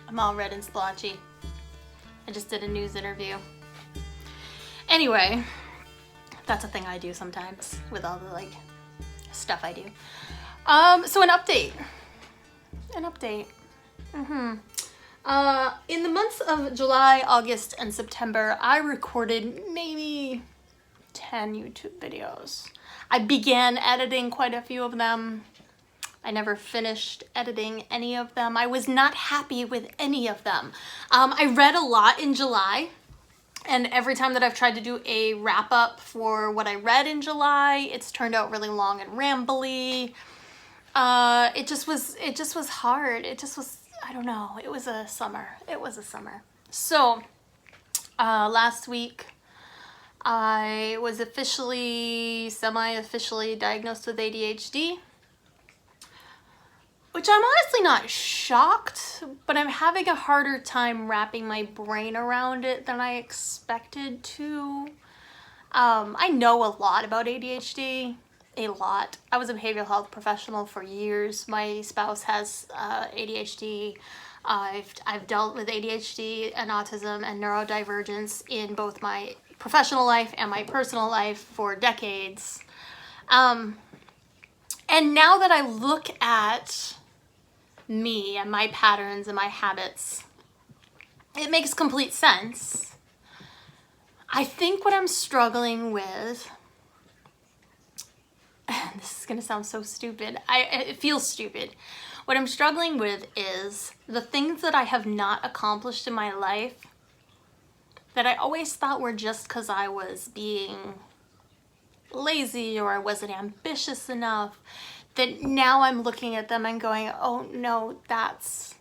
I'm all red and splotchy. I just did a news interview. Anyway, that's a thing I do sometimes with all the like stuff I do. So an update. In the months of July, August, and September, I recorded maybe 10 YouTube videos. I began editing quite a few of them. I never finished editing any of them. I was not happy with any of them. I read a lot in July, and every time that I've tried to do a wrap up for what I read in July, it's turned out really long and rambly. It just was hard. I don't know. It was a summer. So, last week, I was semi-officially diagnosed with ADHD. Which I'm honestly not shocked, but I'm having a harder time wrapping my brain around it than I expected to. I know a lot about ADHD, a lot. I was a behavioral health professional for years. My spouse has ADHD. I've dealt with ADHD and autism and neurodivergence in both my professional life and my personal life for decades. And now that I look at me and my patterns and my habits, it makes complete sense. I think what I'm struggling with, this is gonna sound so stupid, it feels stupid. What I'm struggling with is the things that I have not accomplished in my life that I always thought were just because I was being lazy or I wasn't ambitious enough, that now I'm looking at them and going, oh no, that's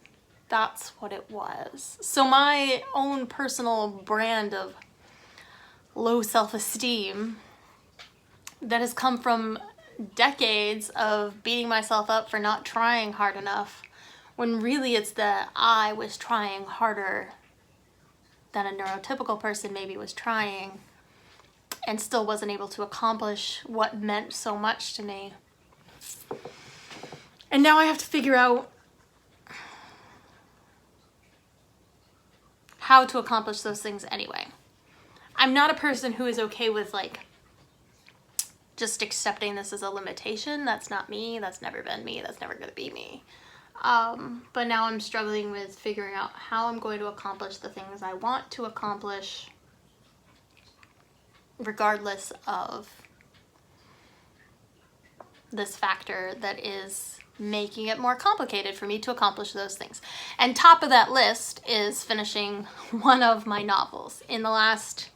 what it was. So my own personal brand of low self-esteem that has come from decades of beating myself up for not trying hard enough, when really it's that I was trying harder than a neurotypical person maybe was trying and still wasn't able to accomplish what meant so much to me. And now I have to figure out how to accomplish those things anyway. I'm not a person who is okay with like just accepting this as a limitation. That's not me. That's never been me. That's never going to be me. But now I'm struggling with figuring out how I'm going to accomplish the things I want to accomplish regardless of this factor that is making it more complicated for me to accomplish those things. And top of that list is finishing one of my novels. In the last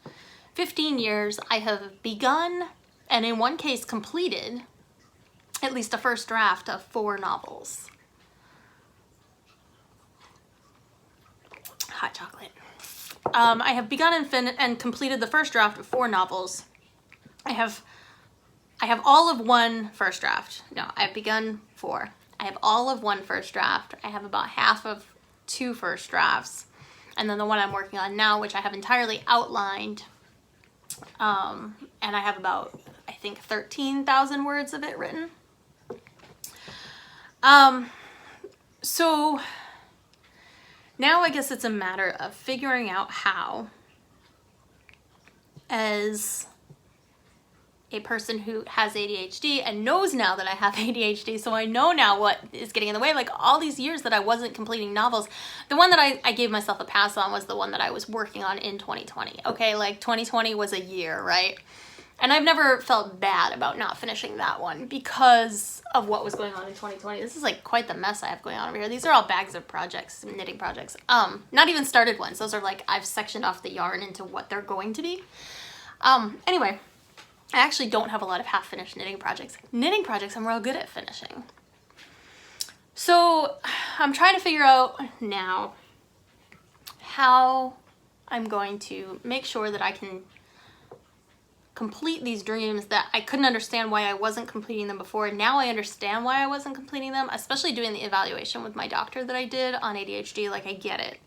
15 years, I have begun, and in one case completed, at least a first draft of 4 novels. Hot chocolate. I have begun and completed the first draft of 4 novels. I have all of one first draft. No, I've begun 4. I have all of one first draft. I have about half of 2 first drafts. And then the one I'm working on now, which I have entirely outlined. And I have about, I think, 13,000 words of it written. So now I guess it's a matter of figuring out how, as a person who has ADHD and knows now that I have ADHD, so I know now what is getting in the way. Like all these years that I wasn't completing novels, the one that I gave myself a pass on was the one that I was working on in 2020. Okay, like 2020 was a year, right? And I've never felt bad about not finishing that one because of what was going on in 2020. This is like quite the mess I have going on over here. These are all bags of projects, knitting projects. Not even started ones. Those are like, I've sectioned off the yarn into what they're going to be. Anyway, I actually don't have a lot of half-finished knitting projects. Knitting projects I'm real good at finishing. So I'm trying to figure out now how I'm going to make sure that I can complete these dreams that I couldn't understand why I wasn't completing them before. And now I understand why I wasn't completing them, especially doing the evaluation with my doctor that I did on ADHD. Like, I get it.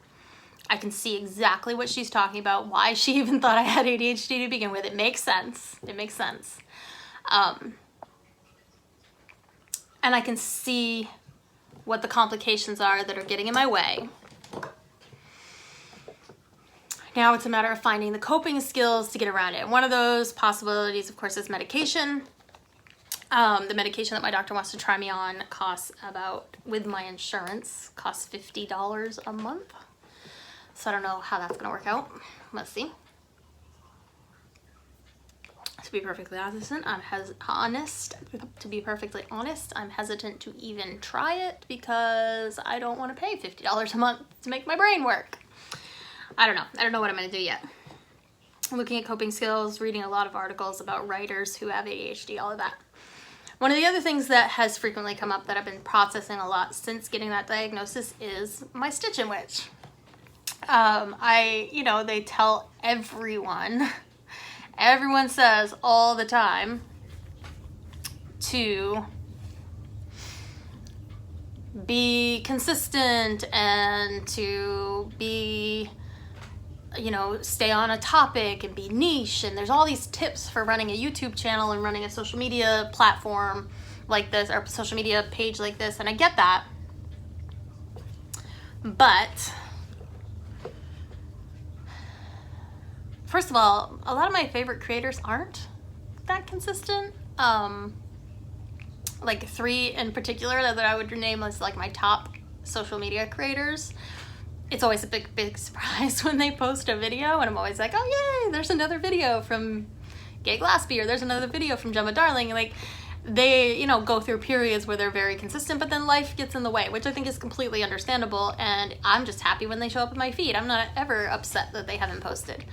I can see exactly what she's talking about, why she even thought I had ADHD to begin with. It makes sense. It makes sense. And I can see what the complications are that are getting in my way. Now it's a matter of finding the coping skills to get around it. One of those possibilities, of course, is medication. The medication that my doctor wants to try me on costs about, with my insurance, costs $50 a month. So I don't know how that's gonna work out. Let's see. To be perfectly honest, I'm hesitant to even try it because I don't want to pay $50 a month to make my brain work. I don't know what I'm gonna do yet. I'm looking at coping skills, reading a lot of articles about writers who have ADHD, all of that. One of the other things that has frequently come up that I've been processing a lot since getting that diagnosis is my stitching witch. They tell everyone says all the time to be consistent and to be, stay on a topic and be niche. And there's all these tips for running a YouTube channel and running a social media platform like this, or social media page like this. And I get that. But first of all, a lot of my favorite creators aren't that consistent. Like 3 in particular that I would name as like my top social media creators. It's always a big surprise when they post a video, and I'm always like, oh yay, there's another video from Gay Glaspie, or there's another video from Gemma Darling. Like, they, go through periods where they're very consistent, but then life gets in the way, which I think is completely understandable, and I'm just happy when they show up in my feed. I'm not ever upset that they haven't posted.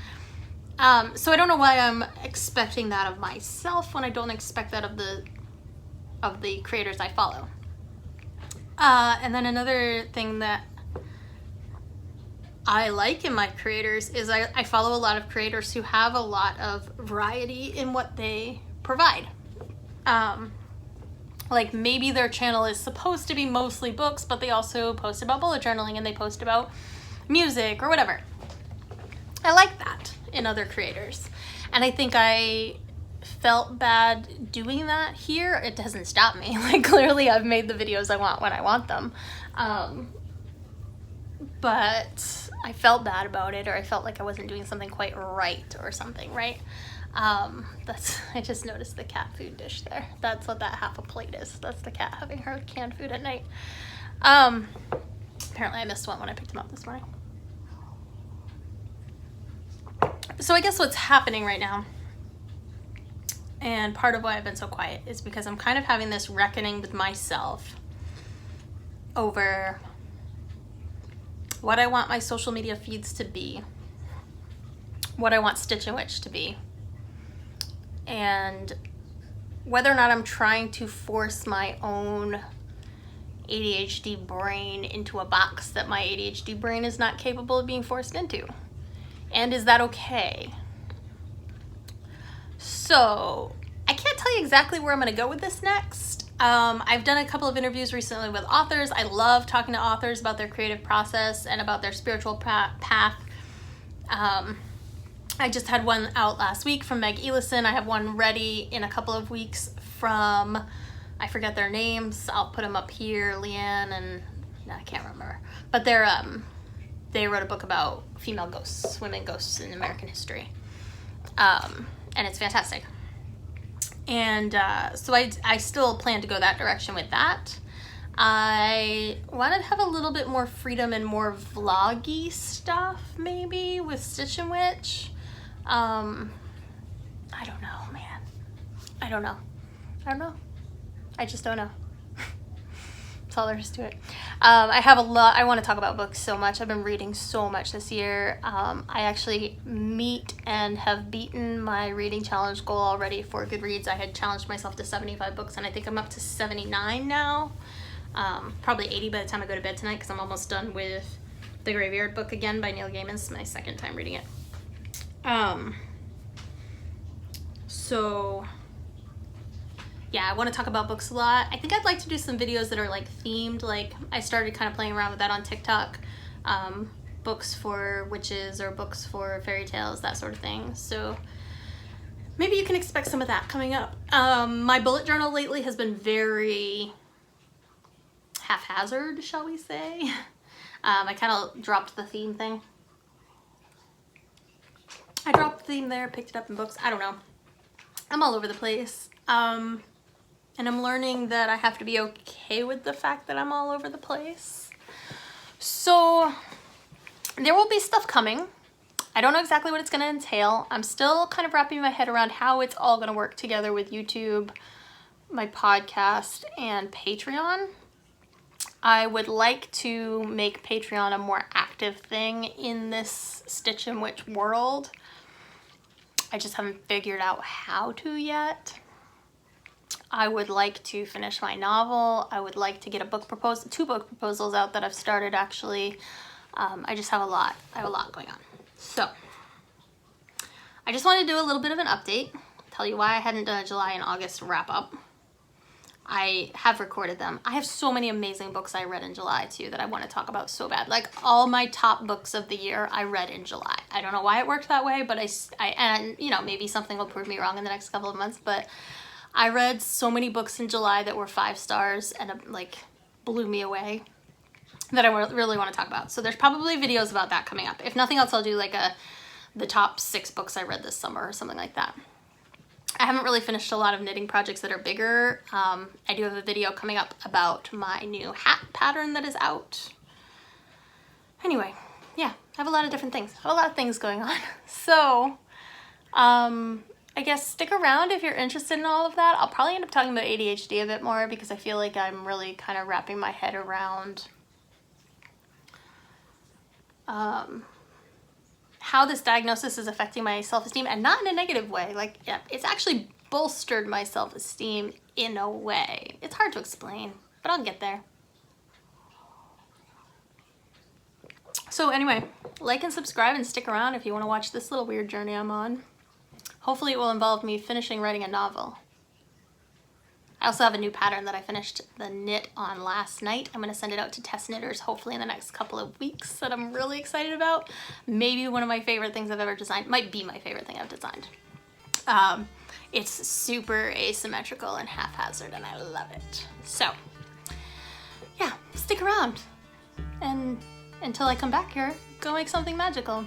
So I don't know why I'm expecting that of myself when I don't expect that of the creators I follow. And then another thing that I like in my creators is I follow a lot of creators who have a lot of variety in what they provide. Like maybe their channel is supposed to be mostly books, but they also post about bullet journaling and they post about music or whatever. I like that in other creators. And I think I felt bad doing that here. It doesn't stop me. Like, clearly I've made the videos I want when I want them. But I felt bad about it, or I felt like I wasn't doing something quite right or something, right? I just noticed the cat food dish there. That's what that half a plate is. That's the cat having her canned food at night. Apparently I missed one when I picked him up this morning. So I guess what's happening right now, and part of why I've been so quiet, is because I'm kind of having this reckoning with myself over what I want my social media feeds to be, what I want Stitch and Witch to be, and whether or not I'm trying to force my own ADHD brain into a box that my ADHD brain is not capable of being forced into. And is that okay? So I can't tell you exactly where I'm going to go with this next. I've done a couple of interviews recently with authors. I love talking to authors about their creative process and about their spiritual path. I just had one out last week from Meg Elison. I have one ready in a couple of weeks from, I forget their names. I'll put them up here, Leanne and, no, I can't remember. But they wrote a book about female ghosts, women ghosts in American history. And it's fantastic. And so I still plan to go that direction with that. I want to have a little bit more freedom and more vloggy stuff, maybe, with Stitch and Witch. I don't know, man. I don't know. I just don't know. That's all there is to it. I have a lot. I want to talk about books so much. I've been reading so much this year. I actually meet and have beaten my reading challenge goal already for Goodreads. I had challenged myself to 75 books, and I think I'm up to 79 now. Probably 80 by the time I go to bed tonight, because I'm almost done with The Graveyard Book again by Neil Gaiman. It's my second time reading it. So yeah, I want to talk about books a lot. I think I'd like to do some videos that are like themed. Like, I started kind of playing around with that on TikTok. Books for witches or books for fairy tales, that sort of thing. So maybe you can expect some of that coming up. My bullet journal lately has been very haphazard, shall we say. I kind of dropped the theme thing. I dropped the theme there, picked it up in books. I don't know. I'm all over the place. And I'm learning that I have to be okay with the fact that I'm all over the place. So there will be stuff coming. I don't know exactly what it's going to entail. I'm still kind of wrapping my head around how it's all going to work together with YouTube, my podcast, and Patreon. I would like to make Patreon a more active thing in this Stitch and Witch world. I just haven't figured out how to yet. I would like to finish my novel. I would like to get a book proposal, 2 book proposals out that I've started actually. I just have a lot. I have a lot going on. So I just wanted to do a little bit of an update, tell you why I hadn't done a July and August wrap up. I have recorded them. I have so many amazing books I read in July too that I want to talk about so bad. Like all my top books of the year I read in July. I don't know why it worked that way, but and you know, maybe something will prove me wrong in the next couple of months, but I read so many books in July that were 5 stars and like blew me away that I really want to talk about. So there's probably videos about that coming up. If nothing else, I'll do like the top 6 books I read this summer or something like that. I haven't really finished a lot of knitting projects that are bigger. I do have a video coming up about my new hat pattern that is out. Anyway, yeah, I have a lot of different things. I have a lot of things going on. So, I guess stick around if you're interested in all of that. I'll probably end up talking about ADHD a bit more because I feel like I'm really kind of wrapping my head around how this diagnosis is affecting my self-esteem, and not in a negative way. Like, yeah, it's actually bolstered my self-esteem in a way. It's hard to explain, but I'll get there. So anyway, like and subscribe and stick around if you want to watch this little weird journey I'm on. Hopefully it will involve me finishing writing a novel. I also have a new pattern that I finished the knit on last night. I'm going to send it out to test knitters hopefully in the next couple of weeks that I'm really excited about. Maybe one of my favorite things I've ever designed. Might be my favorite thing I've designed. It's super asymmetrical and haphazard and I love it. So yeah, stick around. And until I come back here, go make something magical.